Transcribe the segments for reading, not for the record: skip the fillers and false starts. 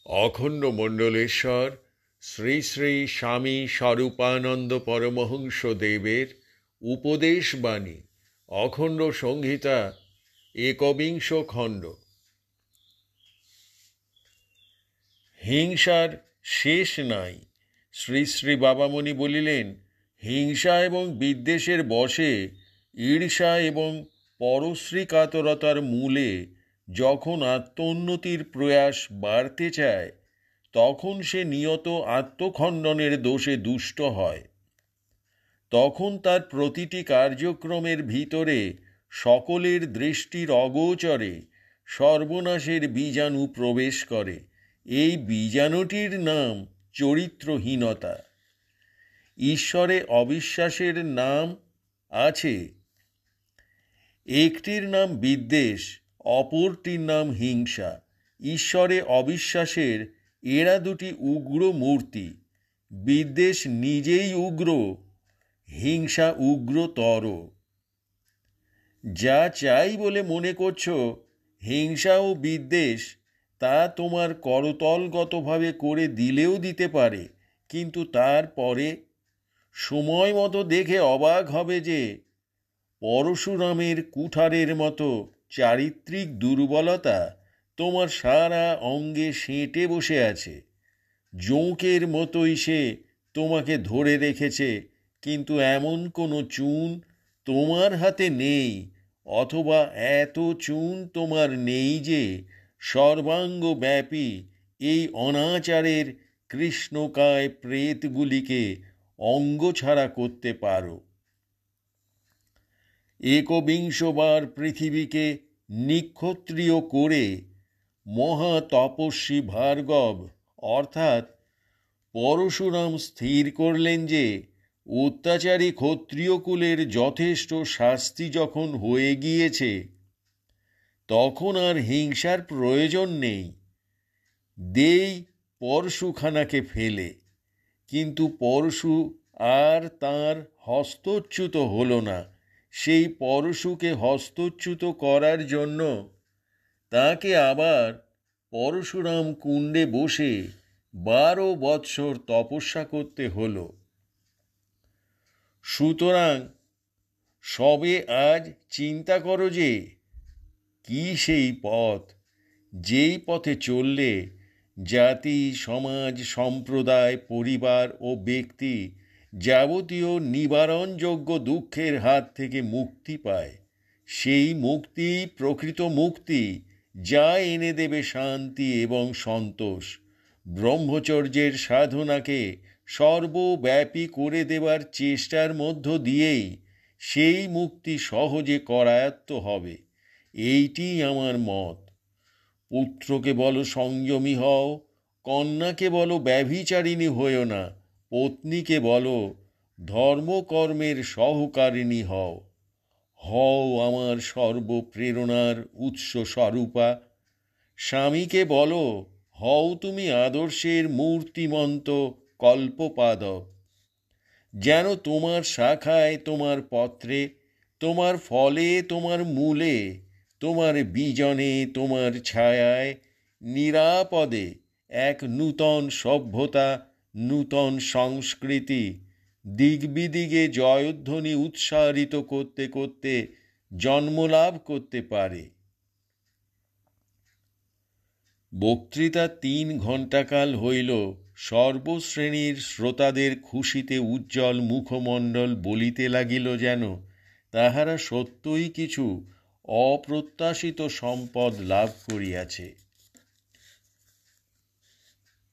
অখণ্ড মণ্ডলেশ্বর শ্রী শ্রী স্বামী স্বরূপানন্দ পরমহংস দেবের উপদেশ বাণী অখণ্ড সংহিতা একবিংশ খণ্ড। হিংসার শেষ নাই। শ্রী শ্রী বাবামণি বলিলেন, হিংসা এবং বিদ্বেষের বশে ঈর্ষা এবং পরশ্রীকাতরতার মূলে যখন আত্মোন্নতির প্রয়াস বাড়তে চায়, তখন সে নিয়ত আত্মখণ্ডনের দোষে দুষ্ট হয়। তখন তার প্রতিটি কার্যক্রমের ভিতরে সকলের দৃষ্টির অগোচরে সর্বনাশের বীজাণু প্রবেশ করে। এই বীজাণুটির নাম চরিত্রহীনতা। ঈশ্বরে অবিশ্বাসের নাম আছে, একটির নাম বিদ্বেষ, অপরটির নাম হিংসা। ঈশ্বরে অবিশ্বাসের এরা দুটি উগ্র মূর্তি। বিদ্বেষ নিজেই উগ্র, হিংসা উগ্রতর। যা চাই বলে মনে করছো হিংসা ও বিদ্বেষ, তা তোমার করতলগতভাবে করে দিলেও দিতে পারে, কিন্তু তারপরে সময় মতো দেখে অবাক হবে যে পরশুরামের কুঠারের মতো চারিত্রিক দুর্বলতা তোমার সারা অঙ্গে সেঁটে বসে আছে। জোঁকের মতোই সে তোমাকে ধরে রেখেছে, কিন্তু এমন কোনো চুন তোমার হাতে নেই, অথবা এত চুন তোমার নেই যে সর্বাঙ্গব্যাপী এই অনাচারের কৃষ্ণকায় প্রেতগুলিকে অঙ্গছাড়া করতে পারো। একবিংশবার পৃথিবীকে নিক্ষত্রিয় করে মহাতপস্বী ভার্গব অর্থাৎ পরশুরাম স্থির করলেন যে অত্যাচারী ক্ষত্রিয়কুলের যথেষ্ট শাস্তি যখন হয়ে গিয়েছে, তখন আর হিংসার প্রয়োজন নেই। দেই পরশুখানাকে ফেলে। কিন্তু পরশু আর তার হস্তচ্যুত হল না। সেই পরশুকে হস্তচ্যুত করার জন্য তাকে আবার পরশুরাম কুণ্ডে বসে 12 বৎসর তপস্যা করতে হল। সুতরাং সবে আজ চিন্তা করো যে কি সেই পথ, যেই পথে চললে জাতি, সমাজ, সম্প্রদায়, পরিবার ও ব্যক্তি যাবতীয় নিবারণযোগ্য দুঃখের হাত থেকে মুক্তি পায়। সেই মুক্তি প্রকৃত মুক্তি, যা এনে দেবে শান্তি এবং সন্তোষ। ব্রহ্মচর্যের সাধনাকে সর্বব্যাপী করে দেবার চেষ্টার মধ্য দিয়েই সেই মুক্তি সহজে করায়ত্ত হবে। এইটি আমার মত। পুত্রকে বলো সংযমী হও, কন্যাকে বলো ব্যভিচারিণী হও না, পত্নীকে বলো ধর্মকর্মের সহকারিণী হও। হও আমার সর্বপ্রেরণার উৎস স্বরূপা। স্বামীকে বলো, হও তুমি আদর্শের মূর্তিমন্ত কল্পপাদক। যেন তোমার শাখায়, তোমার পত্রে, তোমার ফলে, তোমার মূলে, তোমার বীজনে, তোমার ছায়ায় নিরাপদে এক নূতন সভ্যতা, নূতন সংস্কৃতি দিগবিদিগে জয়ধ্বনি উৎসারিত করতে করতে জন্মলাভ করতে পারে। বক্তৃতা 3 ঘণ্টাকাল হইল। সর্বশ্রেণীর শ্রোতাদের খুশিতে উজ্জ্বল মুখমণ্ডল বলিতে লাগিল যেন তাহারা সত্যই কিছু অপ্রত্যাশিত সম্পদ লাভ করিয়াছে।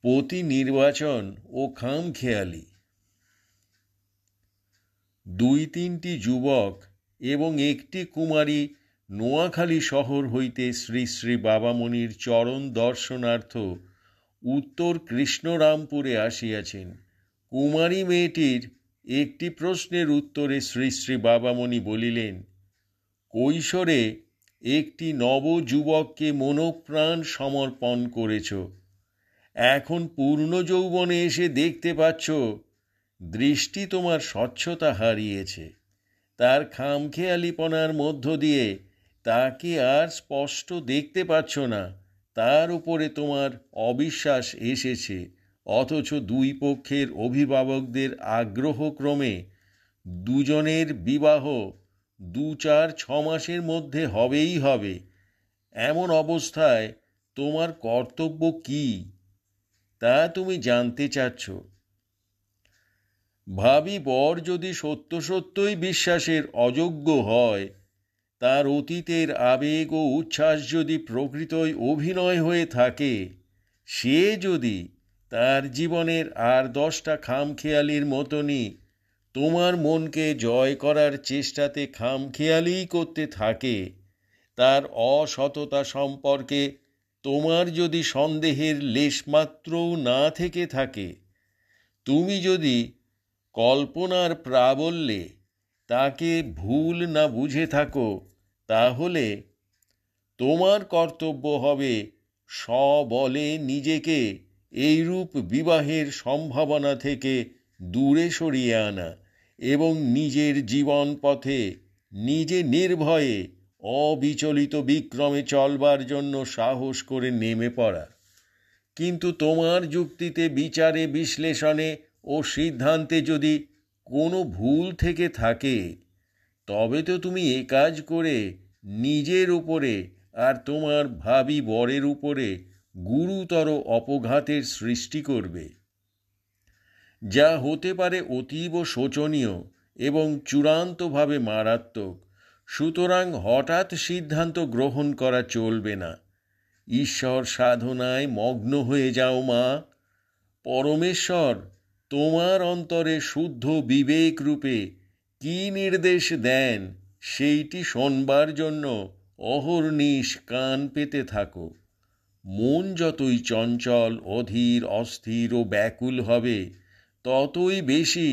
পতি নির্বাচন ও খামখেয়ালি। 2-3টি যুবক এবং একটি কুমারী নোয়াখালী শহর হইতে শ্রী শ্রী বাবামণির চরণ দর্শনার্থ উত্তর কৃষ্ণরামপুরে আসিয়াছেন। কুমারী মেয়েটির একটি প্রশ্নের উত্তরে শ্রী শ্রী বাবামণি বলিলেন, কৈশোরে একটি নবযুবককে মনোপ্রাণ সমর্পণ করেছ, এখন পূর্ণ যৌবনে এসে দেখতে পাচ্ছ দৃষ্টি তোমার স্বচ্ছতা হারিয়েছে। তার খামখেয়ালিপনার মধ্য দিয়ে তাকে আর স্পষ্ট দেখতে পাচ্ছ না। তার উপরে তোমার অবিশ্বাস এসেছে, অথচ দুই পক্ষের অভিভাবকদের আগ্রহক্রমে দুজনের বিবাহ 2-4-6 মাসের মধ্যে হবেই হবে। এমন অবস্থায় তোমার কর্তব্য কি তা তুমি জানতে চাচ্ছ। ভাবি বর যদি সত্য সত্যই বিশ্বাসের অযোগ্য হয়, তার অতীতের আবেগ ও উচ্ছ্বাস যদি প্রকৃতই অভিনয় হয়ে থাকে, সে যদি তার জীবনের আর 10টা খামখেয়ালির মতনই তোমার মনকে জয় করার চেষ্টাতে খামখেয়ালি করতে থাকে, তার অসততা সম্পর্কে তোমার যদি সন্দেহের লেশমাত্রও না থেকে থাকে, তুমি যদি কল্পনার প্রাবল্যে তাকে ভুল না বুঝে থাকো, তাহলে তোমার কর্তব্য হবে সবলে নিজেকে এইরূপ বিবাহের সম্ভাবনা থেকে দূরে সরিয়ে আনা এবং নিজের জীবন পথে নিজে নির্ভয়ে অবিচলিত বিক্রমে চলবার জন্য সাহস করে নেমে পড়া। কিন্তু তোমার যুক্তিতে, বিচারে, বিশ্লেষণে ও সিদ্ধান্তে যদি কোনো ভুল থেকে থাকে, তবে তো তুমি এ কাজ করে নিজের উপরে আর তোমার ভাবি বরের উপরে গুরুতর অপঘাতের সৃষ্টি করবে, যা হতে পারে অতীব শোচনীয় এবং চূড়ান্তভাবে মারাত্মক। সুতরাং হঠাৎ সিদ্ধান্ত গ্রহণ করা চলবে না। ঈশ্বর সাধনায় মগ্ন হয়ে যাও মা। পরমেশ্বর তোমার অন্তরে শুদ্ধ বিবেক রূপে কি নির্দেশ দেন, সেইটি শোনবার জন্য অহর্নিশ কান পেতে থাকো। মন যতই চঞ্চল, অধীর, অস্থির ও ব্যাকুল হবে, ততই বেশি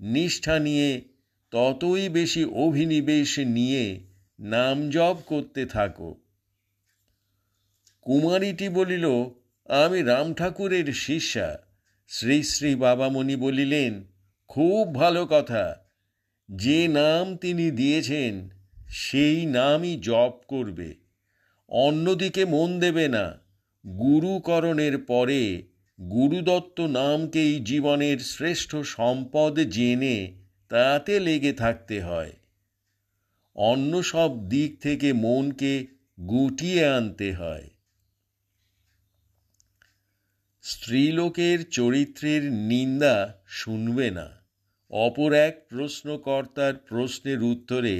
নিষ্ঠা নিয়ে, ততই বেশি অভিনিবেশ নিয়ে নাম জপ করতে থাকো। কুমারীটি বলিল, আমি রাম ঠাকুরের শিষ্যা। শ্রী শ্রী বাবামণি বলিলেন, খুব ভালো কথা। যে নাম তিনি দিয়েছেন সেই নামই জপ করবে, অন্যদিকে মন দেবে না। গুরুকরণের পরে গুরুদত্ত নামকেই জীবনের শ্রেষ্ঠ সম্পদ জেনে তাতে লেগে থাকতে হয়। অন্য সব দিক থেকে মনকে গুটিয়ে আনতে হয়। স্ত্রীলোকের চরিত্রের নিন্দা শুনবে না। অপর এক প্রশ্নকর্তার প্রশ্নের উত্তরে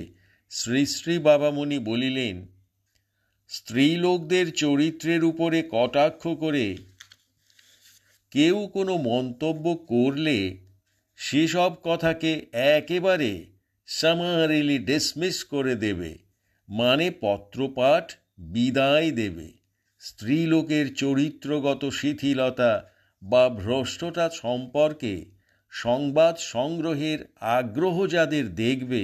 শ্রী শ্রী বাবামণি বলিলেন, স্ত্রীলোকদের চরিত্রের উপরে কটাক্ষ করে কেউ কোনো মন্তব্য করলে সেসব কথাকে একেবারে সামারিলি ডিসমিস করে দেবে, মানে পত্রপাঠ বিদায় দেবে। স্ত্রীলোকের চরিত্রগত শিথিলতা বা ভ্রষ্টতা সম্পর্কে সংবাদ সংগ্রহের আগ্রহ যাদের দেখবে,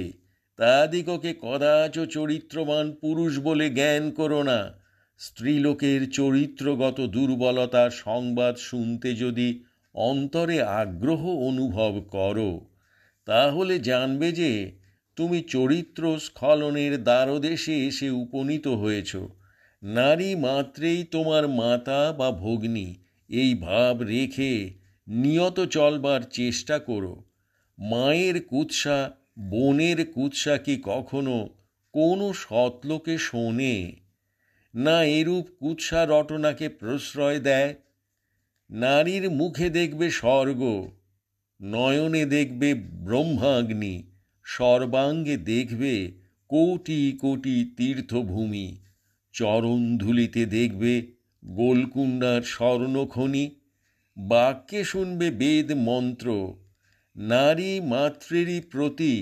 তাদিগকে কদাচ চরিত্রবান পুরুষ বলে জ্ঞান করো না। স্ত্রীলোকের চরিত্রগত দুর্বলতার সংবাদ শুনতে যদি অন্তরে আগ্রহ অনুভব করো, তাহলে জানবে যে তুমি চরিত্র স্খলনের দ্বারদেশে এসে উপনীত হয়েছ। নারী মাত্রেই তোমার মাতা বা ভগ্নী, এই ভাব রেখে নিয়ত চলবার চেষ্টা করো। মায়ের কুৎসা, বোনের কুৎসা কি কখনো কোনো সৎলোকে শোনে? না এরূপ কুৎসা রটনাকে প্রশ্রয় দেয়। নারীর মুখে দেখবে স্বর্গ, নয়নে দেখবে ব্রহ্মাগ্নি, সর্বাঙ্গে দেখবে কোটি কোটি তীর্থভূমি, চরণধূলিতে দেখবে গোলকুণ্ডার স্বর্ণখনি, বাক্যে শুনবে বেদ মন্ত্র। নারী মাতৃরই প্রতি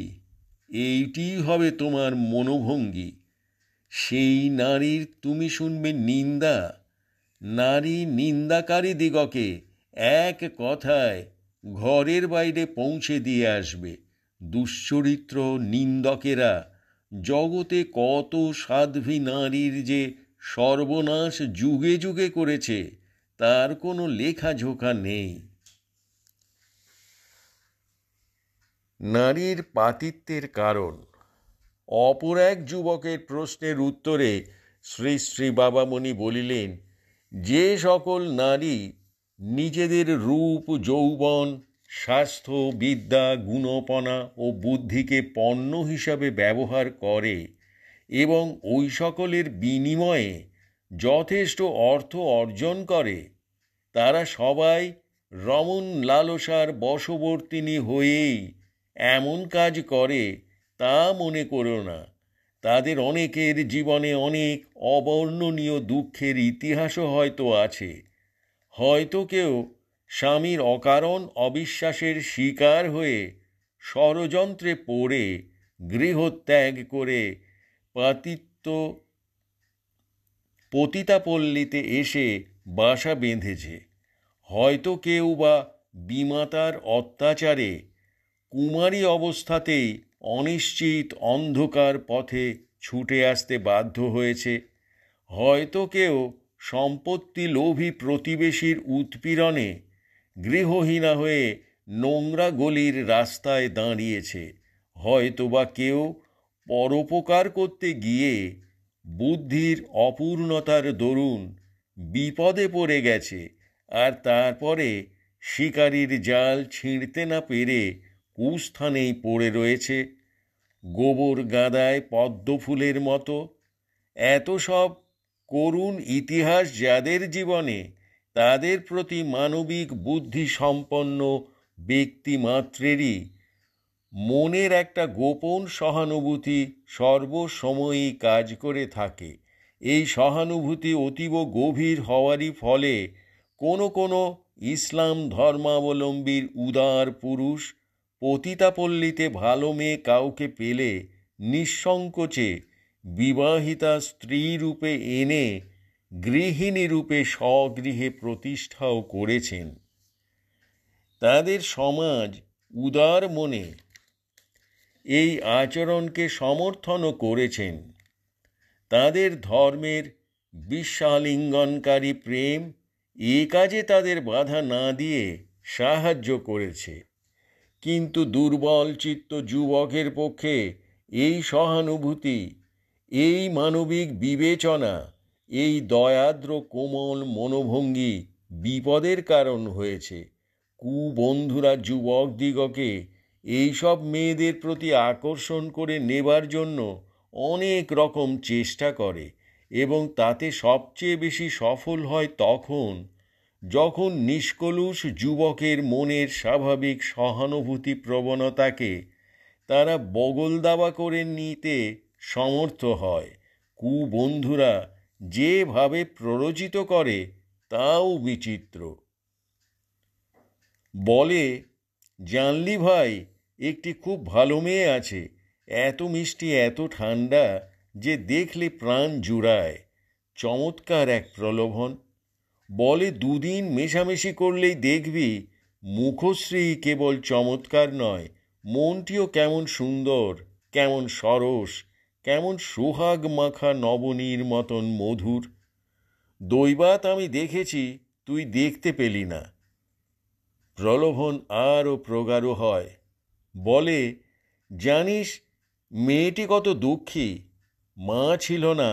এইটি হবে তোমার মনোভঙ্গি। সেই নারীর তুমি শুনবে নিন্দা। নারী নিন্দাকারী দিগকে এক কথায় ঘরের বাইরে পৌঁছে দিয়ে আসবে। দুশ্চরিত্র নিন্দকেরা জগতে কত সাধ্বী নারীর যে সর্বনাশ যুগে যুগে করেছে, তার কোনো লেখাঝোকা নেই। নারীর পাতিত্বের কারণ। অপর এক যুবকের প্রশ্নের উত্তরে শ্রী শ্রী বাবামণি বলিলেন, যে সকল নারী নিজেদের রূপ, যৌবন, স্বাস্থ্য, বিদ্যা, গুণপনা ও বুদ্ধিকে পণ্য হিসাবে ব্যবহার করে এবং ওই সকলের বিনিময়ে যথেষ্ট অর্থ অর্জন করে, তারা সবাই রমণ লালসার বশবর্তিনী হয়েই এমন কাজ করে তা মনে করো না। তাদের অনেকের জীবনে অনেক অবর্ণনীয় দুঃখের ইতিহাসও হয়তো আছে। হয়তো কেউ স্বামীর অকারণ অবিশ্বাসের শিকার হয়ে ষড়যন্ত্রে পড়ে গৃহত্যাগ করে পতিতাপল্লীতে এসে বাসা বেঁধেছে। হয়তো কেউ বা বিমাতার অত্যাচারে কুমারী অবস্থাতেই অনিশ্চিত অন্ধকার পথে ছুটে আসতে বাধ্য হয়েছে। হয়তো কেউ সম্পত্তি লোভী প্রতিবেশীর উৎপীড়নে গৃহহীনা হয়ে নোংরা গলির রাস্তায় দাঁড়িয়েছে। হয়তো বা কেউ পরোপকার করতে গিয়ে বুদ্ধির অপূর্ণতার দরুন বিপদে পড়ে গেছে, আর তারপরে শিকারীর জাল ছিঁড়তে না পেরে কুস্থানেই পড়ে রয়েছে গোবর গাদায় পদ্ম ফুলের মতো। এত সব করুণ ইতিহাস যাদের জীবনে, তাদের প্রতি মানবিক বুদ্ধি সম্পন্ন ব্যক্তিমাত্রেরই মনের একটা গোপন সহানুভূতি সর্বসময়ই কাজ করে থাকে। এই সহানুভূতি অতীব গভীর হওয়ারই ফলে কোনো কোনো ইসলাম ধর্মাবলম্বীর উদার পুরুষ পতিতাপল্লীতে ভালো মেয়ে কাউকে পেলে নিঃসংকোচে বিবাহিতা স্ত্রী রূপে এনে গৃহিণী রূপে স্বগৃহে প্রতিষ্ঠাও করেছেন। তাদের সমাজ উদার মনে এই আচরণকে সমর্থনও করেছেন। তাদের ধর্মের বিশ্বালিঙ্গনকারী প্রেম এ কাজে তাদের বাধা না দিয়ে সাহায্য করেছে। কিন্তু দুর্বল চিত্ত যুবকের পক্ষে এই সহানুভূতি, এই মানবিক বিবেচনা, এই দয়াদ্র কোমল মনোভঙ্গি বিপদের কারণ হয়েছে। কুবন্ধুরা যুবকদিগকে এইসব মেয়েদের প্রতি আকর্ষণ করে নেবার জন্য অনেক রকম চেষ্টা করে এবং তাতে সবচেয়ে বেশি সফল হয় তখন যখন নিষ্কলুষ যুবকের মনের স্বাভাবিক সহানুভূতি প্রবণতাকে তারা বগল দাবা করে নিতে সমর্থ হয়। কুবন্ধুরা যেভাবে প্ররোচিত করে তাও বিচিত্র। বলে, জানলি ভাই, একটি খুব ভালো মেয়ে আছে, এত মিষ্টি, এত ঠান্ডা যে দেখলে প্রাণ জুড়ায়। চমৎকার এক প্রলোভন। বলে, দুদিন মেশামেশি করলেই দেখবি মুখশ্রী কেবল চমৎকার নয়, মনটিও কেমন সুন্দর, কেমন সরস, কেমন সোহাগ মাখা নবনীর মতন মধুর। দৈবাত আমি দেখেছি, তুই দেখতে পেলি না। প্রলোভন আরও প্রগাঢ় হয়। বলে, জানিস মেয়েটি কত দুঃখী। মা ছিল না,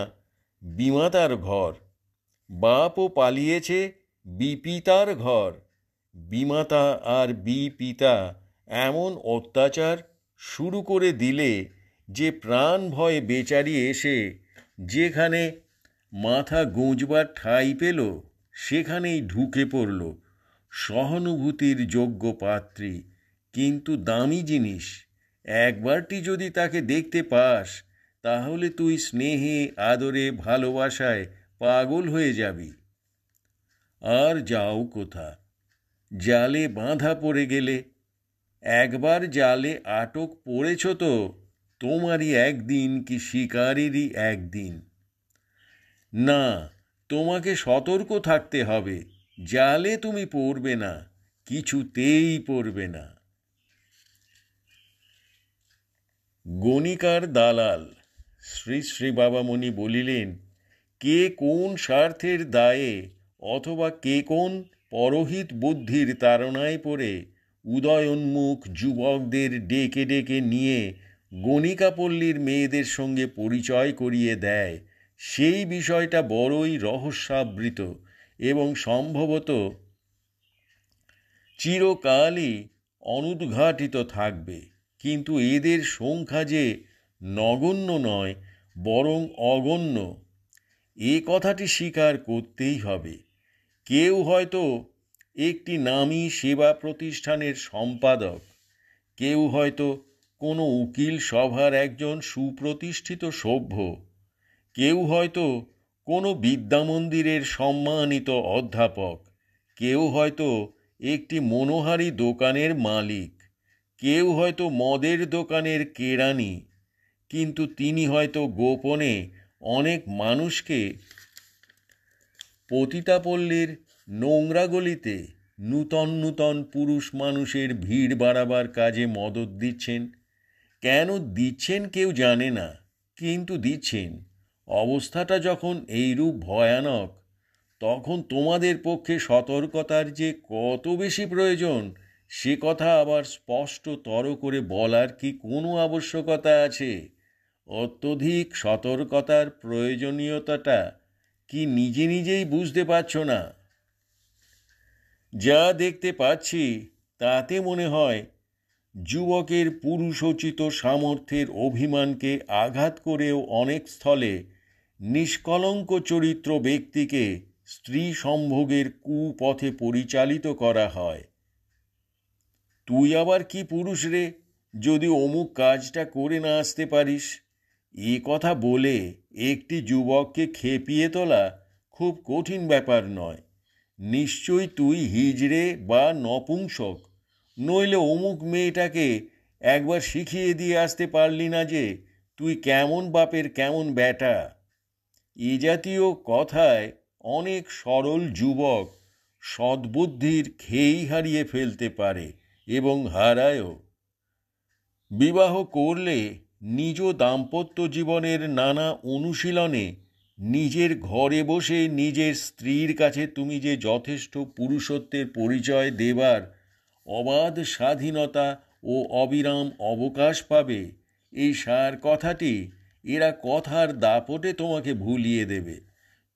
বিমাতার ঘর। বাপও পালিয়েছে, বিপিতার ঘর। বিমাতা আর বিপিতা এমন অত্যাচার শুরু করে দিলে যে প্রাণ ভয়ে বেচারি এসে যেখানে মাথা গুঁজবার ঠাঁই পেল সেখানেই ঢুকে পড়ল। সহানুভূতির যোগ্য পাত্রী, কিন্তু দামি জিনিস। একবারটি যদি তাকে দেখতে পাস তাহলে তুই স্নেহে, আদরে, ভালোবাসায় পাগল হয়ে যাবি। আর যাও কোথা? জালে বাঁধা পড়ে গেলে। একবার জালে আটক পড়েছ তো তোমারই একদিন কি শিকারেরই একদিন। না, তোমাকে সতর্ক থাকতে হবে। জালে তুমি পড়বে না, কিছুতেই পড়বে না। গণিকার দালাল। শ্রী শ্রী বাবামণি বলিলেন, কে কোন স্বার্থের দায়ে অথবা কে কোন পরহিত বুদ্ধির তাড়নায় পড়ে উদয়োন্মুখ যুবকদের ডেকে ডেকে নিয়ে গণিকাপল্লীর মেয়েদের সঙ্গে পরিচয় করিয়ে দেয়, সেই বিষয়টা বড়ই রহস্যাবৃত এবং সম্ভবত চিরকালই অনুদ্ঘাটিত থাকবে, কিন্তু এদের সংখ্যা যে নগণ্য নয় বরং অগণ্য, এ কথাটি স্বীকার করতেই হবে। কেউ হয়তো একটি নামী সেবা প্রতিষ্ঠানের সম্পাদক, কেউ হয়তো কোনো উকিল সভার একজন সুপ্রতিষ্ঠিত সভ্য, কেউ হয়তো কোনো বিদ্যামন্দিরের সম্মানিত অধ্যাপক, কেউ হয়তো একটি মনোহারী দোকানের মালিক, কেউ হয়তো মদের দোকানের কেরানি, কিন্তু তিনি হয়তো গোপনে অনেক মানুষকে পতিতাপল্লীর নোংরা গলিতে নূতন নূতন পুরুষ মানুষের ভিড় বাড়াবার কাজে মদত দিচ্ছেন। কেন দিচ্ছেন কেউ জানে না, কিন্তু দিচ্ছেন। অবস্থাটা যখন এইরূপ ভয়ানক, তখন তোমাদের পক্ষে সতর্কতার যে কত বেশি প্রয়োজন সে কথা আবার স্পষ্টতর করে বলার কি কোনো আবশ্যকতা আছে? অত্যধিক সতর্কতার প্রয়োজনীয়তাটা কি নিজে নিজেই বুঝতে পারছো না? যা দেখতে পাচ্ছি তাতে মনে হয় যুবকের পুরুষোচিত সামর্থ্যের অভিমানকে আঘাত করেও অনেক স্থলে নিষ্কলঙ্ক চরিত্র ব্যক্তিকে স্ত্রী সম্ভোগের কুপথে পরিচালিত করা হয়। তুই আবার কি পুরুষ রে, যদি অমুক কাজটা করে না আসতে পারিস? এ কথা বলে একটি যুবককে খেপিয়ে তোলা খুব কঠিন ব্যাপার নয়। নিশ্চয়ই তুই হিজড়ে বা নপুংসক, নইলে অমুক মেয়েটাকে একবার শিখিয়ে দিয়ে আসতে পারলি না যে তুই কেমন বাপের কেমন বেটা। এ জাতীয় কথায় অনেক সরল যুবক সদ্বুদ্ধির খেই হারিয়ে ফেলতে পারে এবং হারায়ও। বিবাহ করলে নিজ দাম্পত্য জীবনের নানা অনুশীলনে নিজের ঘরে বসে নিজের স্ত্রীর কাছে তুমি যে যথেষ্ট পুরুষত্বের পরিচয় দেবার অবাধ স্বাধীনতা ও অবিরাম অবকাশ পাবে, এই সার কথাটি এরা কথার দাপটে তোমাকে ভুলিয়ে দেবে,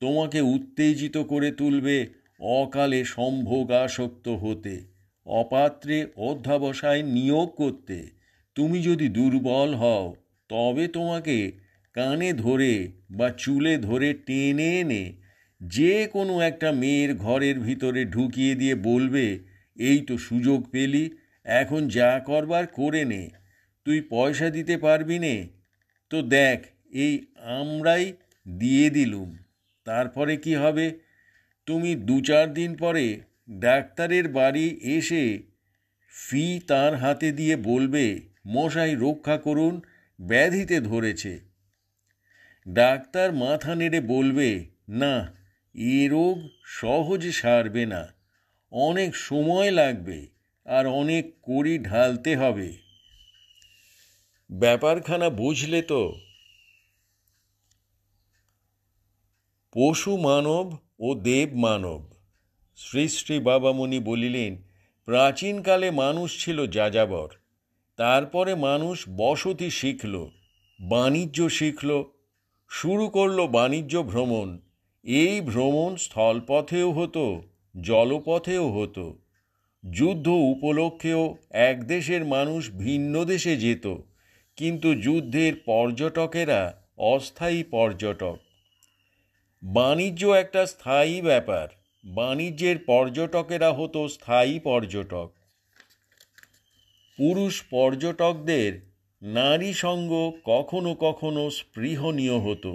তোমাকে উত্তেজিত করে তুলবে অকালে সম্ভোগাসক্ত হতে, অপাত্রে অধ্যাবসায় নিয়োগ করতে। তুমি যদি দুর্বল হও তবে তোমাকে কানে ধরে বা চুলে ধরে টেনে এনে যে কোনো একটা মেয়ের ঘরের ভিতরে ঢুকিয়ে দিয়ে বলবে, এই তো সুযোগ পেলি, এখন যা করবার করে নে, তুই পয়সা দিতে পারবি নে, তো দেখ এই আমরাই দিয়ে দিলুম। তারপরে কি হবে? তুমি 2-4 দিন পরে ডাক্তারের বাড়ি এসে ফি তার হাতে দিয়ে বলবে, মশাই রক্ষা করুন, ব্যাধিতে ধরেছে। ডাক্তার মাথা নেড়ে বলবে, না, এ রোগ সহজে সারবে না, অনেক সময় লাগবে আর অনেক কড়ি ঢালতে হবে। ব্যাপারখানা বুঝলে তো? পশু মানব ও দেব মানব। শ্রী শ্রী বাবামণি বলিলেন, প্রাচীনকালে মানুষ ছিল যাযাবর, তারপরে মানুষ বসতি শিখল, বাণিজ্য শিখল, শুরু করলো বাণিজ্য ভ্রমণ। এই ভ্রমণ স্থলপথেও হতো, জলপথেও হতো। যুদ্ধ উপলক্ষেও এক দেশের মানুষ ভিন্ন দেশে যেত, কিন্তু যুদ্ধের পর্যটকেরা অস্থায়ী পর্যটক। বাণিজ্য একটা স্থায়ী ব্যাপার, বাণিজ্যের পর্যটকেরা হতো স্থায়ী পর্যটক। পুরুষ পর্যটকদের নারী সঙ্গ কখনো কখনো স্পৃহনীয় হতো।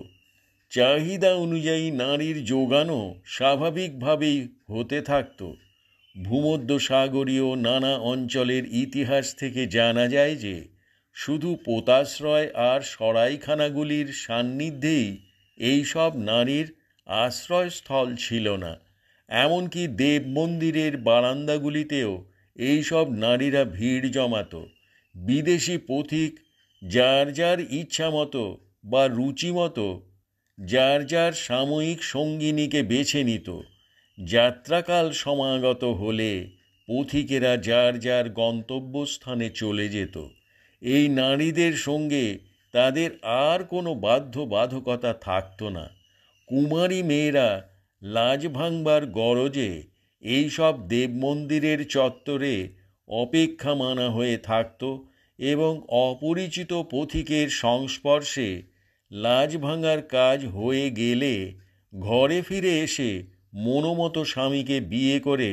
চাহিদা অনুযায়ী নারীর যোগানও স্বাভাবিকভাবেই হতে থাকত। ভূমধ্যসাগরীয় নানা অঞ্চলের ইতিহাস থেকে জানা যায় যে শুধু পোতাশ্রয় আর সরাইখানাগুলির সান্নিধ্যেই এইসব নারীর আশ্রয়স্থল ছিল না, এমনকি দেব মন্দিরের বারান্দাগুলিতেও এইসব নারীরা ভিড় জমাত। বিদেশি পথিক যার যার ইচ্ছা মতো বা রুচি মতো যার যার সাময়িক সঙ্গিনীকে বেছে নিত। যাত্রাকাল সমাগত হলে পথিকেরা যার যার গন্তব্যস্থানে চলে যেত। এই নারীদের সঙ্গে তাদের আর কোনো বাধ্যবাধকতা থাকত না। কুমারী মেয়েরা লাজ ভাঙবার গরজে এইসব দেব মন্দিরের চত্বরে অপেক্ষা মানা হয়ে থাকত এবং অপরিচিত পথিকের সংস্পর্শে লাজ ভাঙার কাজ হয়ে গেলে ঘরে ফিরে এসে মনোমতো স্বামীকে বিয়ে করে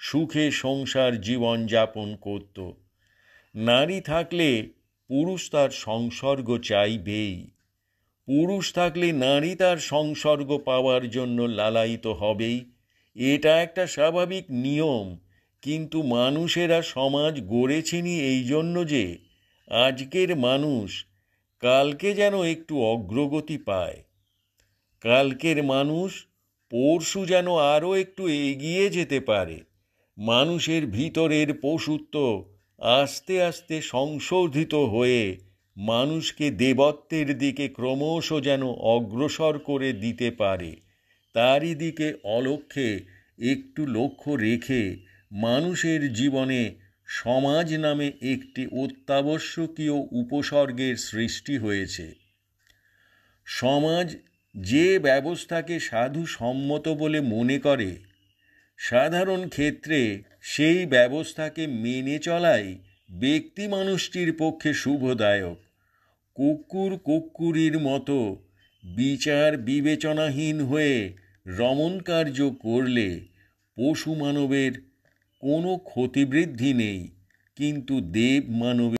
সুখে সংসার জীবন যাপন করত। নারী থাকলে পুরুষ তার সংসর্গ চাইবেই, পুরুষ থাকলে নারী তার সংসর্গ পাওয়ার জন্য লালায়িত হবেই। এটা একটা স্বাভাবিক নিয়ম, কিন্তু মানুষেরা সমাজ গড়েছেনি এই জন্য যে আজকের মানুষ কালকে যেন একটু অগ্রগতি পায়, কালকের মানুষ পরশু যেন আরও একটু এগিয়ে যেতে পারে। মানুষের ভিতরের পশুত্ব আস্তে আস্তে সংশোধিত হয়ে মানুষকে দেবত্বের দিকে ক্রমশ যেন অগ্রসর করে দিতে পারে। তারই দিকে অলক্ষ্যে একটু লক্ষ্য রেখে মানুষের জীবনে সমাজ নামে একটি অত্যাবশ্যকীয় উপসর্গের সৃষ্টি হয়েছে। সমাজ যে ব্যবস্থাকে সাধু সম্মত বলে মনে করে, সাধারণ ক্ষেত্রে সেই ব্যবস্থাকে মেনে চলাই ব্যক্তি মানুষটির পক্ষে শুভদায়ক। কুকুর কুকুরির মতো বিচার বিবেচনাহীন হয়ে রমণ কার্য করলে পশু মানবের কোনো ক্ষতিবৃদ্ধি নেই, কিন্তু দেব মানবের